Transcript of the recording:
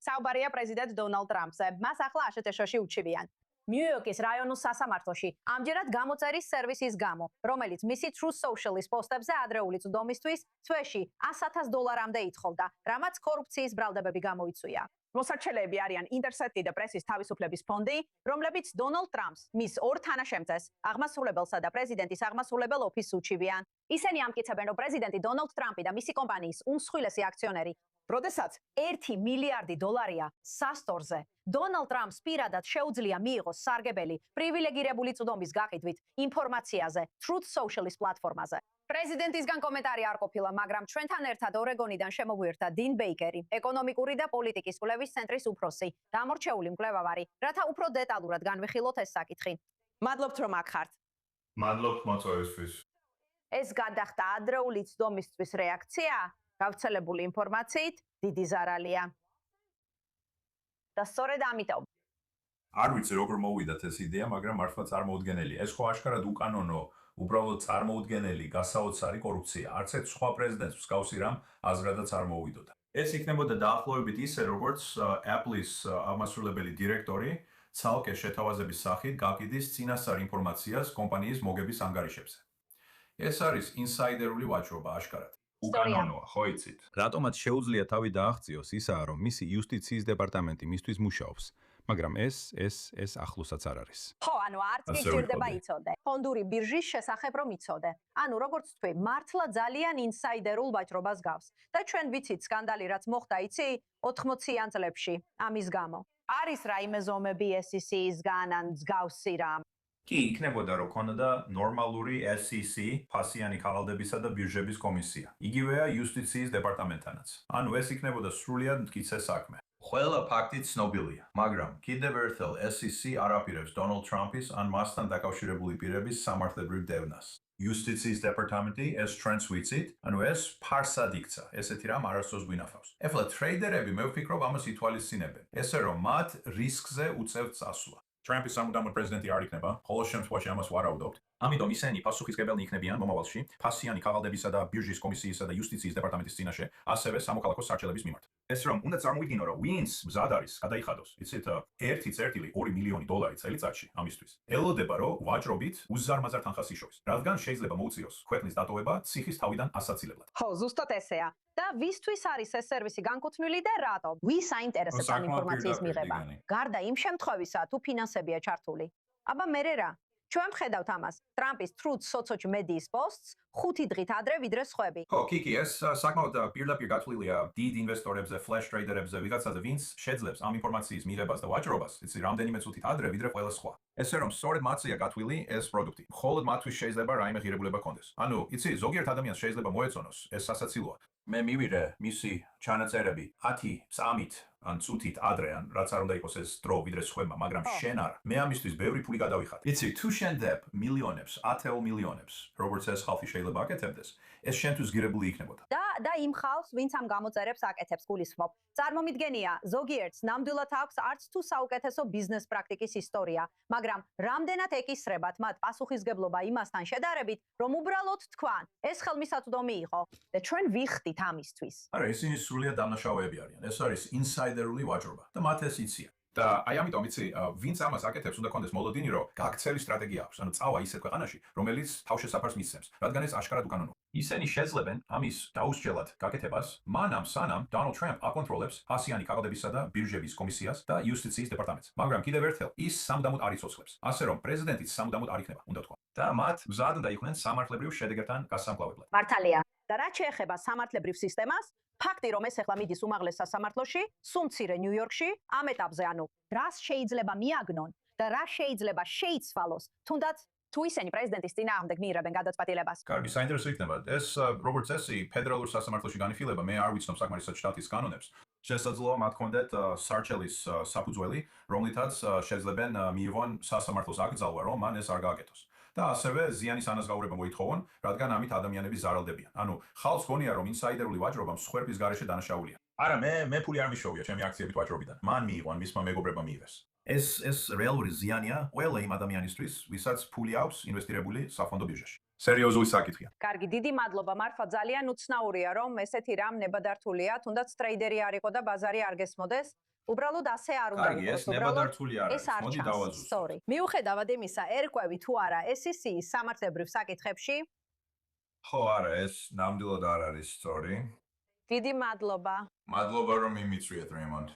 საუბარია პრეზიდენტ დონალდ ტრამპზე. მას ახლა აშტ-ში უჩივიან. ნიუ-იორკის რაიონულ სასამართლოში ამჯერად გამოწერის სერვისის გამო, რომელიც მისი Truth Social-ის პოსტებზე ადრეული წვდომისთვის თვეში $100,000-მდე ითხოვდა, რამაც კორუფციის ბრალდებები გამოიწვია. მოსარჩელეები არიან ინტერსექტი და პრესის თავისუფლების ფონდი, რომლებიც დონალდ ტრამპს, მის ორ თანაშემწეს, აღმასრულებელსა და პრეზიდენტის აღმასრულებელ ოფისს უჩივიან. ისინი ამტკიცებენ, რომ პრეზიდენტი დონალდ ტრამპი და მისი კომპანიის უმსხვილესი აქციონერი, როდესაც $1 მილიარდი სასტორზე, დონალდ ტრამპს პირადად შეუძლია მიიღოს სარგებელი პრივილეგირებული წვდომის გაყიდვით ინფორმაციაზე Truth Social-ის პლატფორმაზე. პრეზიდენტისგან კომენტარი არ ყოფილა, მაგრამ ჩვენთან ერთად ორეგონიდან შემოგვიერთდა 딘 ბეიკერი, ეკონომიკური და პოლიტიკის კვლევის ცენტრის უფროსი, დამორჩეული მკვლევარი, რათა უფრო დეტალურად განვიხილოთ ეს საკითხი. მადლობთ, რომ აქ ხართ. მადლობთ მოწვევისთვის. ეს გადახდა ადრეული წვდომისთვის რეაქცია, გავრცელებული ინფორმაციით დიდი ზარალია. და სწორედ ამიტომ არ ვიცი როგორ მოვიდათ ეს იდეა, მაგრამ მართლა წარმოუდგენელია. ეს ხო აშკარად უკანონო, უბრალოდ წარმოუდგენელი გასაოცარი კორუფცია. არც ერთ სხვა პრეზიდენტს მსგავსი რამ აზრადაც არ მოუვიდოდა. ეს იქნებოდა დაახლოებით ისე, როგორც Apple-ის აღმასრულებელი დირექტორი ცალკე შეთავაზების სახით გაკიდის წინასწარ ინფორმაციას კომპანიის მოგების ანგარიშებზე. ეს არის ინსაიდერული ვაჭრობა აშკარად. უკანონოა, ხო იცით? რატომაც შეუძლია თავი დააღწიოს ისაა, რომ მისი იუსტიციის დეპარტამენტი მისთვის მუშაობს, მაგრამ ეს ახლოსაც არ არის. ხო, ანუ არც კი გჭირდება იცოდე. ფონდური ბირჟის შესახებ რომ იცოდე. ანუ როგორც თქვი, მართლა ძალიან ინსაიდერულ ვაჭრობას გავს. და ჩვენ ვიცით სკანდალი რაც მოხდა იცი 80-იან წლებში ამის გამო. არის რაიმე ზომები SEC-ისგან ან მსგავსი რამ? კი, იქნებოდა რომ ქონოდა ნორმალური SEC, ფასიანი ქაღალდებისა და ბირჟების კომისია. იგივეა იუსტიციის დეპარტამენტთანაც. ანუ ეს იქნებოდა სრულიად მტკიცე საქმე. ყველა ფაქტი ცნობილია, მაგრამ კიდევ ერთხელ SEC არ აპირებს დონალდ ტრამპის ან მასთან დაკავშირებული პირების სამართლებრივ დევნას. იუსტიციის დეპარტამენტი ეს ჩვენც ვიცით, ანუ ეს ფარსად იქცა, ესეთი რამ არასდროს გვინახავს. ეხლა ტრეიდერები მე ვფიქრობ ამას ითვალისწინებენ, ესე რომ მათ რისკზე უწევთ წასვლა. ტრამპის სამუდამო პრეზიდენტი არ იქნება, ხოლო შემთხვევაში ამას ვარაუდობთ. ამიტომ ისინი პასუხისმგებელნი იქნებიან მომავალში ფასიანი ქაღალდებისა და ბირჟის კომისიისა და იუსტიციის დეპარტამენტის წინაშე, ასევე სამოქალაქო სარჩელების მიმართ. ეს რომ უნდა წარმოვიდგინო, რომ ვინც მზად არის გადაიხადოს, იცით, 1.2 მილიონი დოლარი წელიწადში ამისთვის. ელოდება, რომ ვაჭრობით უზარმაზარ თანხას იშოვოს, რადგან შეიძლება მოუწიოს ქვეყნის დატოვება ციხის თავიდან ასაცილებლად. ხო, ზუსტად ესეა. და ვისთვის არის ეს სერვისი განკუთვნილი და რატო? ვის აინტერესებს ამ ინფორმაციის მიღება? გარდა იმ შემთხვევისა, თუ ფინანსებია ჩართული. აბა მერე რა? ჩვენ ვხედავთ ამას. ტრამპის Truth Social მედიის პოსტს 5 დღით ადრე ვიდრე სხვები. ხო, კიკი, ეს საკმაოდ პირდაპირ გათვლილია დიდ ინვესტორებზე, flash trader-ებზე, ვიღაცაზე, ვინც შეძლებს ამ ინფორმაციის მიღებას და ვაჭრობას, იცი, რამდენიმე წუთით ადრე ვიდრე ყველა სხვა. ესე რომ სწორედ მათია გათვლილი ეს პროდუქტი. მხოლოდ მათთვის შეიძლება რაიმე ღირებულება კონდეს. ანუ, იცი, ზოგიერთ ადამიანს შეიძლება მოეწონოს ეს სასაცილოა. მე მივიღე მისი ჩანაწერები 10-3-ით ან წუთით ადრე ან რაც არ უნდა იყოს ეს დრო ვიდრე სხვებმა, მაგრამ შენ არა. მე ამისთვის ბევრი ფული გადავიხადე. იცი, თუ შენ დებ მილიონებს, 10 მილიონებს, როგორც ეს ხალხი შეიძლება აკეთებდეს, ეს შენთვის ღირებული იქნებოდა. და იმ ხალხს, ვინც ამ გამოწერებს აკეთებს, გულისხმობ. წარმომიდგენია, ზოგიერთს ნამდვილად აქვს არც თუ საუკეთესო ბიზნეს პრაქტიკის ისტორია, მაგრამ რამდენად ეკისრებათ მათ პასუხისგებლობა იმასთან შედარებით, რომ უბრალოდ თქვან, ეს ხელმისაწვდომი იყო და ჩვენ ვიხდით ამისთვის. არა, ისინი სრულიად დამნაშავეები არიან. ეს არის ინსაიდერული ვაჭრობა და მათ ეს იციან. და აი ამიტომ იცი, ვინც ამას აკეთებს, უნდა კონდეს მოლოდინი, რომ გაქცევის სტრატეგია აქვს, ანუ წავა ისეთ ქვეყანაში, რომელიც თავშესაფარს მისცემს, რადგან ეს აშკარად უკანონოა. ისინი შეძლებენ ამის დაუსჯელად გაკეთებას, მანამ სანამ დონალდ ტრამპ აკონტროლებს ფასიანი ქაღალდებისა და ბირჟების კომისიას და იუსტიციის დეპარტამენტს. მაგრამ კიდევ ერთხელ, ის სამუდამოდ არ იცოცხლებს, ასე რომ პრეზიდენტიც სამუდამოდ არ იქნება, უნდა თქვა. და მათ მზად უნდა იყვნენ სამართლებრივ შედეგებთან გასამკლავებლად. მართალია. და რაც შეეხება სამართლებრივ სისტემას, ფაქტი რომ ეს ახლა მიდის უმაღლეს სასამართლოში, სუმცირე ნიუ-იორკში, ამ ეტაპზე, ანუ რას შეიძლება მიაგნონ და რა შეიძლება შეიცვალოს, თუნდაც თუ ისინი პრეზიდენტის წინააღმდეგ მიიღებენ გადაწყვეტილებას. კარგი, საინტერესო იქნება. ეს როგორც წესი, ფედერალურ სასამართლოში განიხილება, მე არ ვიცნობ საკმარისად შტატის კანონებს. შესაძლოა მათ ჰქონდეთ სარჩელის საფუძველი, რომლითაც შეძლებენ მიიღონ სასამართლოს აკრძალვა, რომ მან ეს არ გააკეთოს. და ასევე ზიანის ანაზღაურება მოითხოვონ, რადგან ამით ადამიანები ზარალდებიან. ანუ ხალხს გონია, რომ ინსაიდერული ვაჭრობა მსხვერპლის გარეშე დანაშაულია. არა, მე ფული არ მიშოვია ჩემი აქციებით ვაჭრობიდან. მან მიიღო, ან მისმა მეგობრებმა მიიღეს. ეს რეალური ზიანია ყველა იმ ადამიანისთვის, ვისაც ფული აქვს ინვესტირებული საფონდო ბირჟაში. სერიოზული საკითხია. კარგი, დიდი მადლობა, მართლა ძალიან უცნაურია, რომ ესეთი რამ ნებადართულია, თუნდაც ტრეიდერი არ იყო და ბაზარი არ გესმოდეს. უბრალოდ ასე არ უნდა კარგი, იყოს. ეს ნებადართული არ ეს არის. არ მოდი ჩანს. დავაზუსტოთ. Sorry. მიუხედავად იმისა, ერკვევი თუ არა SEC-ის სამართლებრივ საკითხებში, ხო, არა, ეს ნამდვილად არ არის სწორი. დიდი მადლობა. მადლობა რომ მიმიწვიეთ, Raymond.